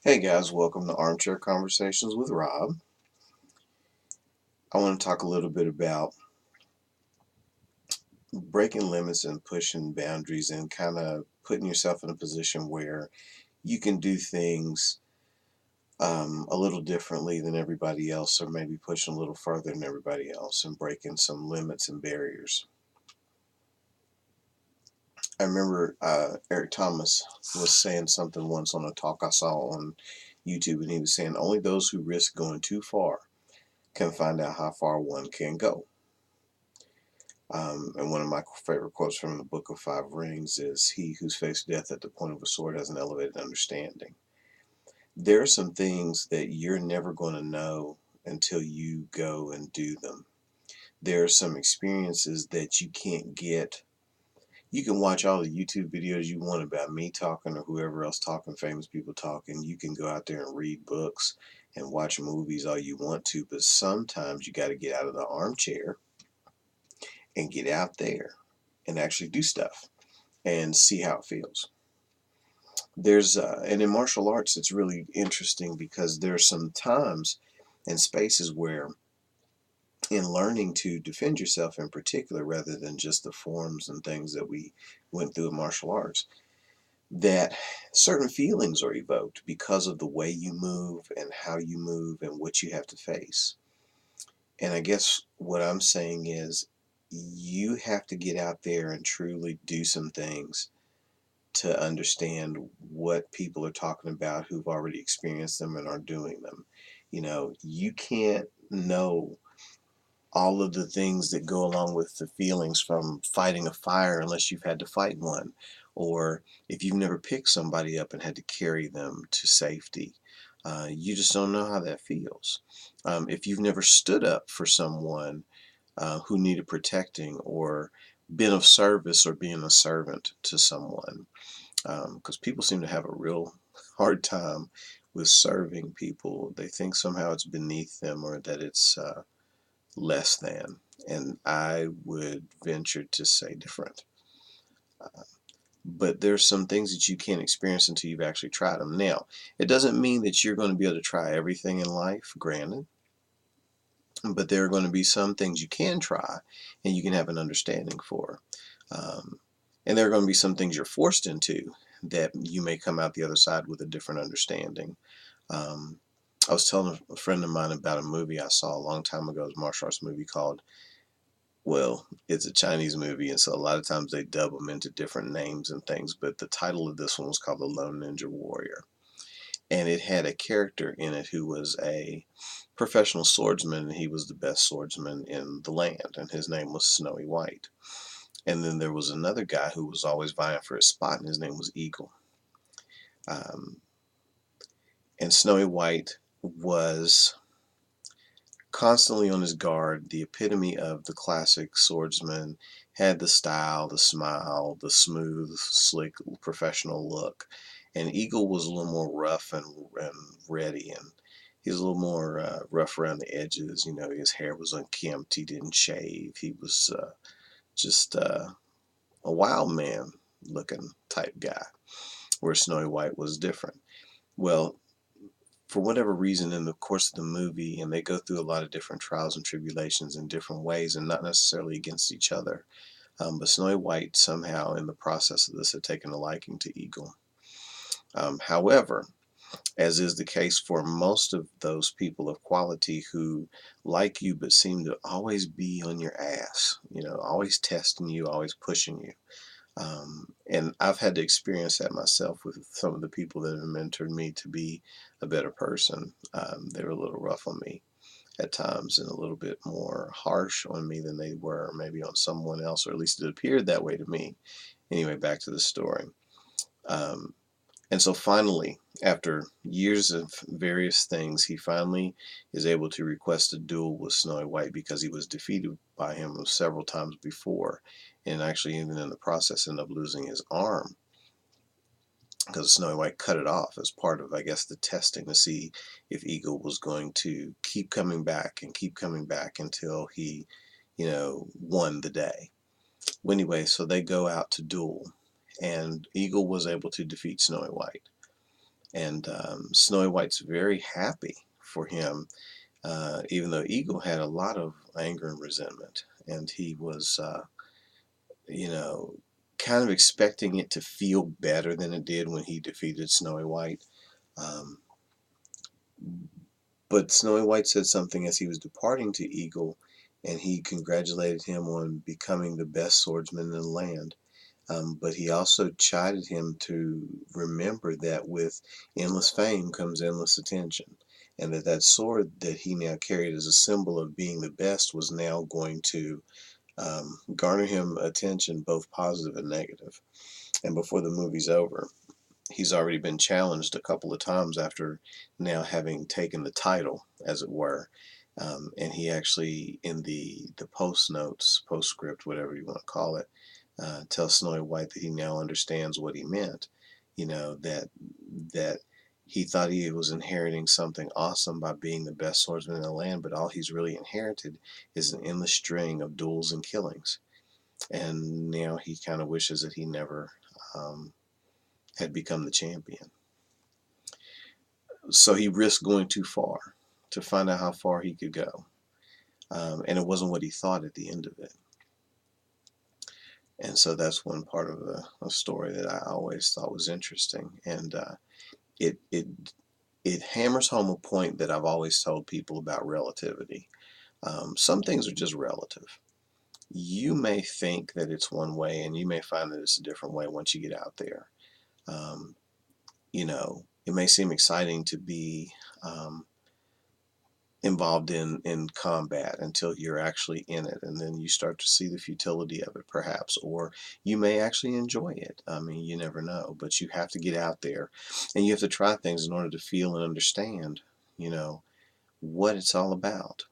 Hey guys, welcome to Armchair Conversations with Rob. I want to talk a little bit about breaking limits and pushing boundaries and kind of putting yourself in a position where you can do things a little differently than everybody else, or maybe pushing a little further than everybody else and breaking some limits and barriers. I remember Eric Thomas was saying something once on a talk I saw on YouTube, and he was saying only those who risk going too far can find out how far one can go. And one of my favorite quotes from the Book of Five Rings is, "He who's faced death at the point of a sword has an elevated understanding." There are some things that you're never going to know until you go and do them. There are some experiences that you can't get. You can watch all the YouTube videos you want about me talking or whoever else talking, famous people talking. You can go out there and read books and watch movies all you want to, but sometimes you got to get out of the armchair and get out there and actually do stuff and see how it feels. And in martial arts, it's really interesting because there's some times and spaces where, in learning to defend yourself in particular, rather than just the forms and things that we went through in martial arts, that certain feelings are evoked because of the way you move and how you move and what you have to face. And I guess what I'm saying is you have to get out there and truly do some things to understand what people are talking about who've already experienced them and are doing them. You can't know all of the things that go along with the feelings from fighting a fire unless you've had to fight one, or if you've never picked somebody up and had to carry them to safety. You just don't know how that feels. If you've never stood up for someone who needed protecting, or been of service or being a servant to someone, because people seem to have a real hard time with serving people. They think somehow it's beneath them or that it's less than. And I would venture to say different. Uh, but there's some things that you can't experience until you've actually tried them. Now, it doesn't mean that you're going to be able to try everything in life, granted, but there are going to be some things you can try and you can have an understanding for. Um, and there are going to be some things you're forced into that you may come out the other side with a different understanding. Um, I was telling a friend of mine about a movie I saw a long time ago. It was a martial arts movie called, well, it's a Chinese movie, and so a lot of times they dub them into different names and things. But the title of this one was called The Lone Ninja Warrior. And it had a character in it who was a professional swordsman, and he was the best swordsman in the land, and his name was Snowy White. And then there was another guy who was always vying for his spot, and his name was Eagle. Um, and Snowy White was constantly on his guard, the epitome of the classic swordsman, had the style, the smile, the smooth, slick, professional look. And Eagle was a little more rough and ready, and he was a little more rough around the edges. His hair was unkempt, he didn't shave, he was just a wild man looking type guy, where Snowy White was different. Well, for whatever reason, in the course of the movie, and they go through a lot of different trials and tribulations in different ways, and not necessarily against each other. But Snowy White somehow, in the process of this, had taken a liking to Eagle. However, as is the case for most of those people of quality who like you but seem to always be on your ass, always testing you, always pushing you. And I've had to experience that myself with some of the people that have mentored me to be a better person. They were a little rough on me at times and a little bit more harsh on me than they were maybe on someone else, or at least it appeared that way to me. Anyway, back to the story. Um, and so finally, after years of various things, he finally is able to request a duel with Snowy White because he was defeated by him several times before, and actually even in the process ended up losing his arm because Snowy White cut it off as part of, I guess, the testing to see if Eagle was going to keep coming back and keep coming back until he, won the day. Well, anyway, so they go out to duel, and Eagle was able to defeat Snowy White. And Snowy White's very happy for him, even though Eagle had a lot of anger and resentment, and he was, you know, kind of expecting it to feel better than it did when he defeated Snowy White. Um, but Snowy White said something as he was departing to Eagle, and he congratulated him on becoming the best swordsman in the land. But he also chided him to remember that with endless fame comes endless attention, and that that sword that he now carried as a symbol of being the best was now going to garner him attention, both positive and negative. And before the movie's over, he's already been challenged a couple of times after now having taken the title, as it were. And he actually, in the post notes, postscript, whatever you want to call it, tells Snowy White that he now understands what he meant. You know, that he thought he was inheriting something awesome by being the best swordsman in the land, but all he's really inherited is an endless string of duels and killings. And now he kind of wishes that he never um, had become the champion. So he risked going too far to find out how far he could go. And it wasn't what he thought at the end of it. And so that's one part of the story that I always thought was interesting. And it, it, it hammers home a point that I've always told people about relativity. Some things are just relative. You may think that it's one way, and you may find that it's a different way once you get out there. Um, it may seem exciting to be um, involved in combat until you're actually in it, and then you start to see the futility of it, perhaps, or you may actually enjoy it. I mean, you never know, but you have to get out there, and you have to try things in order to feel and understand, you know, what it's all about.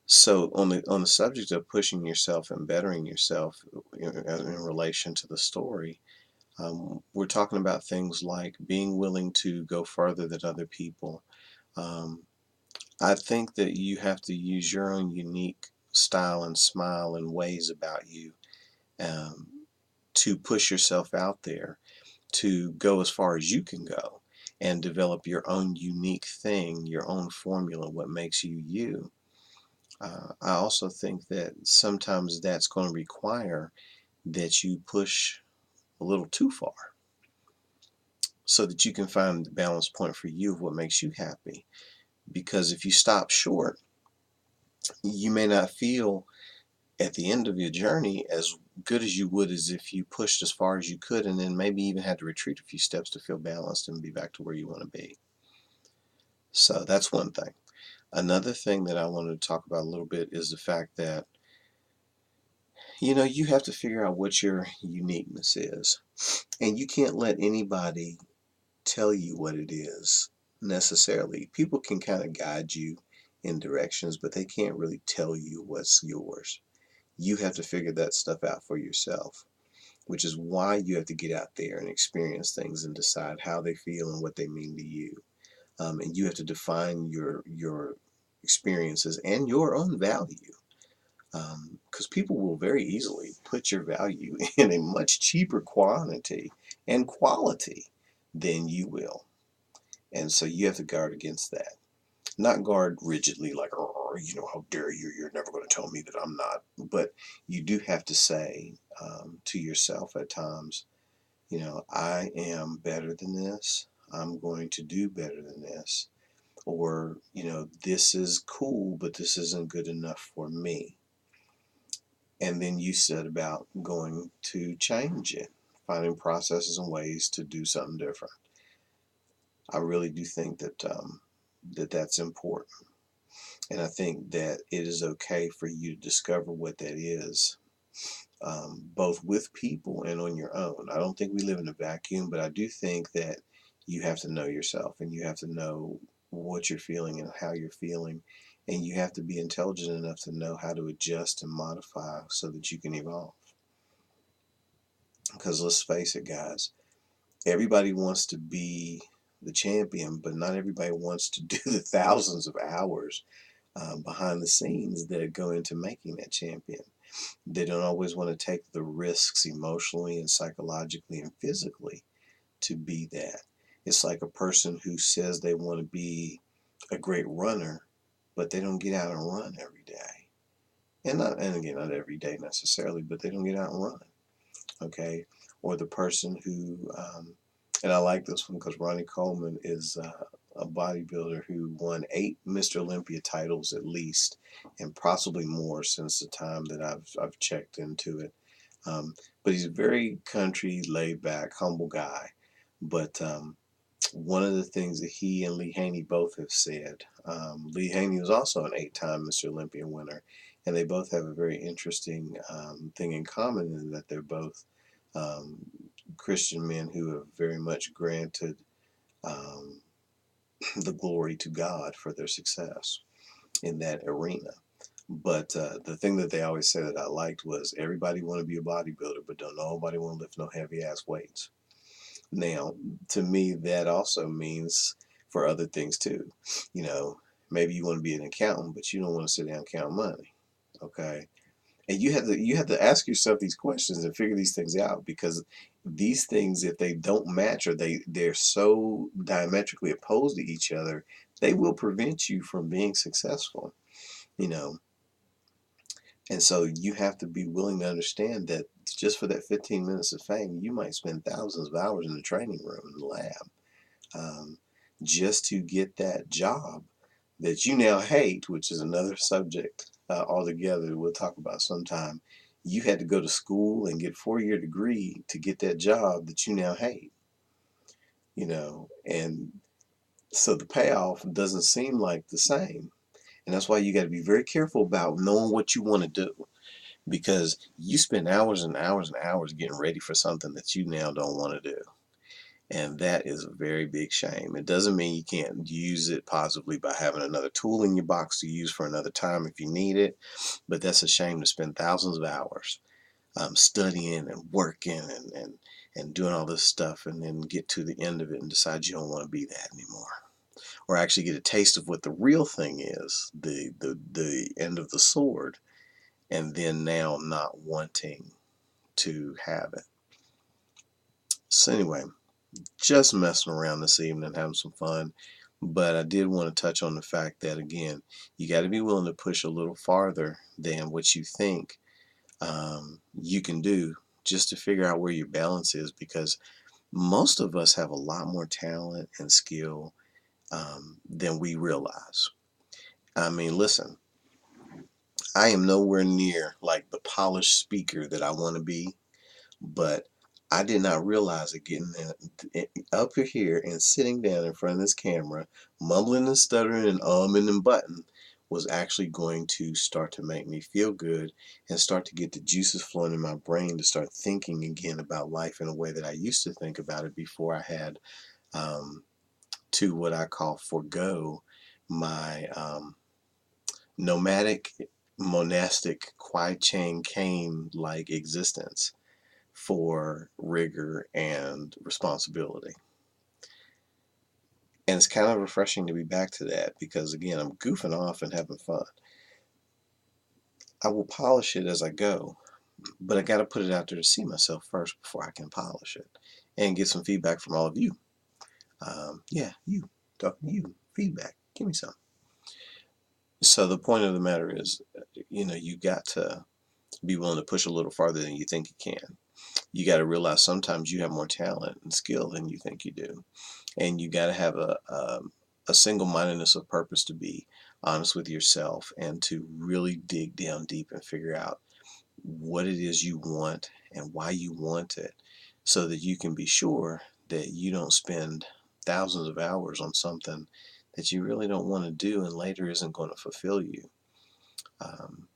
So on the subject of pushing yourself and bettering yourself in relation to the story, we're talking about things like being willing to go further than other people. Um, I think that you have to use your own unique style and smile and ways about you um, to push yourself out there, to go as far as you can go and develop your own unique thing, your own formula, what makes you you. I also think that sometimes that's going to require that you push a little too far so that you can find the balance point for you of what makes you happy. Because if you stop short, you may not feel at the end of your journey as good as you would as if you pushed as far as you could and then maybe even had to retreat a few steps to feel balanced and be back to where you want to be. So that's one thing. Another thing that I wanted to talk about a little bit is the fact that, you have to figure out what your uniqueness is. And you can't let anybody tell you what it is necessarily. People can kind of guide you in directions, but they can't really tell you what's yours. You have to figure that stuff out for yourself, which is why you have to get out there and experience things and decide how they feel and what they mean to you. And you have to define your experiences and your own value, because people will very easily put your value in a much cheaper quantity and quality than you will. And so you have to guard against that. Not guard rigidly, like, oh, how dare you, you're never going to tell me that I'm not. But you do have to say to yourself at times, I am better than this. I'm going to do better than this. Or, this is cool, but this isn't good enough for me. And then you set about going to change it, finding processes and ways to do something different. I really do think that that's important. And I think that it is okay for you to discover what that is, both with people and on your own. I don't think we live in a vacuum, but I do think that you have to know yourself and you have to know what you're feeling and how you're feeling. And you have to be intelligent enough to know how to adjust and modify so that you can evolve. Because let's face it, guys, everybody wants to be the champion, but not everybody wants to do the thousands of hours behind the scenes that go into making that champion. They don't always want to take the risks emotionally and psychologically and physically to be that. It's like a person who says they want to be a great runner, but they don't get out and run every day. And again, not every day necessarily, but they don't get out and run. Okay. Or the person who, and I like this one because Ronnie Coleman is a bodybuilder who won 8 Mr. Olympia titles at least, and possibly more since the time that I've checked into it. But he's a very country, laid back, humble guy. But one of the things that he and Lee Haney both have said, Lee Haney was also an 8-time Mr. Olympia winner, and they both have a very interesting thing in common in that they're both um, Christian men who have very much granted um, the glory to God for their success in that arena. But the thing that they always said that I liked was everybody want to be a bodybuilder, but don't nobody want to lift no heavy ass weights. Now, to me, that also means for other things too. You know, maybe you want to be an accountant, but you don't want to sit down and count money. Okay, and you have to ask yourself these questions and figure these things out, because these things, if they don't match or they're so diametrically opposed to each other, they will prevent you from being successful. You know, and so you have to be willing to understand that just for that 15 minutes of fame, you might spend thousands of hours in the training room in the lab, um, just to get that job that you now hate, which is another subject altogether we'll talk about sometime. You had to go to school and get a 4-year degree to get that job that you now hate, and so the payoff doesn't seem like the same. And that's why you got to be very careful about knowing what you want to do, because you spend hours and hours and hours getting ready for something that you now don't want to do. And that is a very big shame. It doesn't mean you can't use it positively by having another tool in your box to use for another time if you need it. But that's a shame to spend thousands of hours studying and working and doing all this stuff, and then get to the end of it and decide you don't want to be that anymore. Or actually get a taste of what the real thing is, the end of the sword, and then now not wanting to have it. So anyway, just messing around this evening, having some fun. But I did want to touch on the fact that, again, you got to be willing to push a little farther than what you think you can do, just to figure out where your balance is, because most of us have a lot more talent and skill than we realize. I mean, listen, I am nowhere near like the polished speaker that I want to be, but I did not realize that getting up here and sitting down in front of this camera, mumbling and stuttering and and button, was actually going to start to make me feel good and start to get the juices flowing in my brain to start thinking again about life in a way that I used to think about it before I had um, to what I call forego my nomadic, monastic, quai chain cane like existence for rigor and responsibility. And it's kind of refreshing to be back to that, because, again, I'm goofing off and having fun. I will polish it as I go, but I got to put it out there to see myself first before I can polish it and get some feedback from all of you. Yeah, you, talking to you, feedback. Give me some. So the point of the matter is, you got to be willing to push a little farther than you think you can. You got to realize sometimes you have more talent and skill than you think you do. And you got to have a single-mindedness of purpose to be honest with yourself and to really dig down deep and figure out what it is you want and why you want it, so that you can be sure that you don't spend thousands of hours on something that you really don't want to do and later isn't going to fulfill you. Um,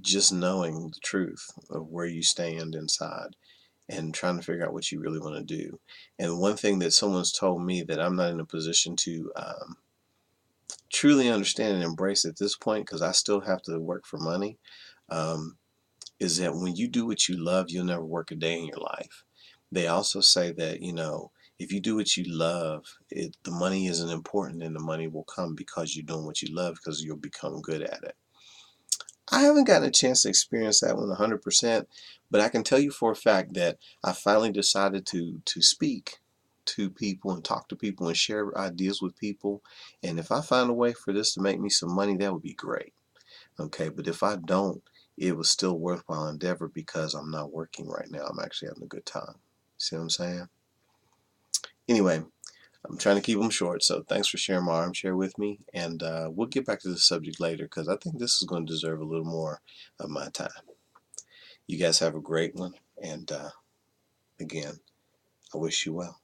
just knowing the truth of where you stand inside and trying to figure out what you really want to do. And one thing that someone's told me that I'm not in a position to truly understand and embrace at this point, because I still have to work for money, um, is that when you do what you love, you'll never work a day in your life. They also say that, if you do what you love, the money isn't important, and the money will come because you're doing what you love, because you'll become good at it. I haven't gotten a chance to experience that one 100%, but I can tell you for a fact that I finally decided to speak to people and talk to people and share ideas with people. And if I find a way for this to make me some money, that would be great. Okay, but if I don't, it was still worthwhile endeavor because I'm not working right now. I'm actually having a good time. See what I'm saying? Anyway, I'm trying to keep them short, so thanks for sharing my armchair with me. And we'll get back to the subject later because I think this is going to deserve a little more of my time. You guys have a great one. And again, I wish you well.